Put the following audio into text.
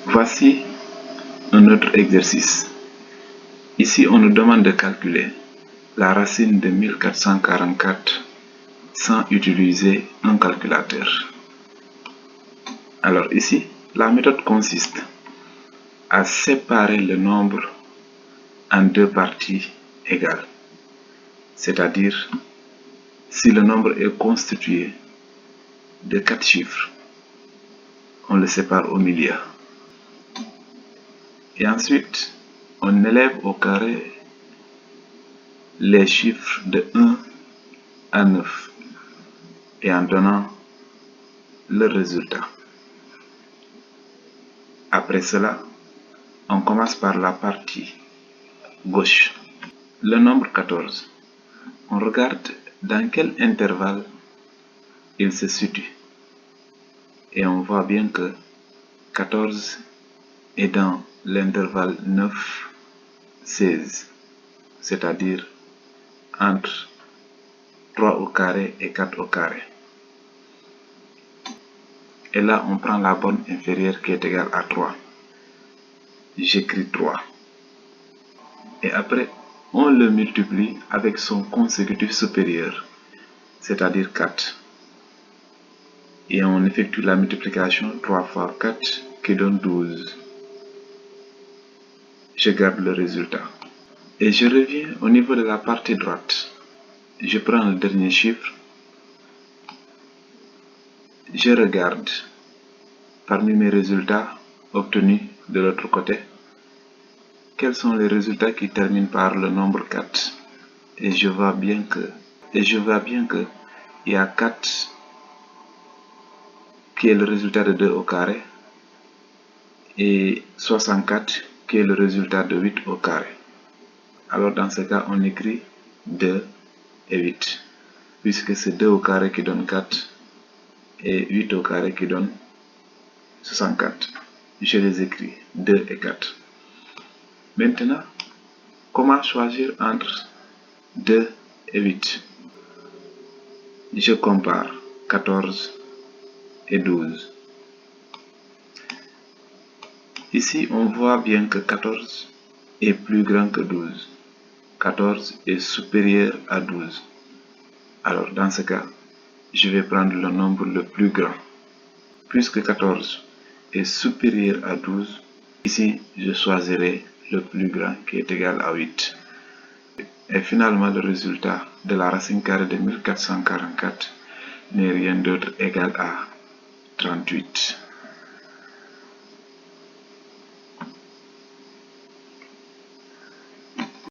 Voici un autre exercice. Ici, on nous demande de calculer la racine de 1444 sans utiliser un calculateur. Alors ici, la méthode consiste à séparer le nombre en deux parties égales. C'est-à-dire, si le nombre est constitué de 4 chiffres, on le sépare au milieu. Et ensuite, on élève au carré les chiffres de 1 à 9 et en donnant le résultat. Après cela, on commence par la partie gauche. Le nombre 14. On regarde dans quel intervalle il se situe. Et on voit bien que 14 est dans l'intervalle 9-16, c'est-à-dire entre 3 au carré et 4 au carré. Et là, on prend la borne inférieure qui est égale à 3. J'écris 3. Et après, on le multiplie avec son consécutif supérieur, c'est-à-dire 4. Et on effectue la multiplication 3 fois 4 qui donne 12. Je garde le résultat. Et je reviens au niveau de la partie droite. Je prends le dernier chiffre. Je regarde parmi mes résultats obtenus de l'autre côté, quels sont les résultats qui terminent par le nombre 4. Et je vois bien que il y a 4 qui est le résultat de 2 au carré et 64 qui est le résultat de 8 au carré. Alors dans ce cas, on écrit 2 et 8, puisque c'est 2 au carré qui donne 4 et 8 au carré qui donne 64. Je les écris 2 et 4. Maintenant, comment choisir entre 2 et 8? Je compare 14 et 12. Ici, on voit bien que 14 est plus grand que 12. 14 est supérieur à 12. Alors, dans ce cas, je vais prendre le nombre le plus grand. Puisque 14 est supérieur à 12, ici, je choisirai le plus grand qui est égal à 8. Et finalement, le résultat de la racine carrée de 1444 n'est rien d'autre égal à 38.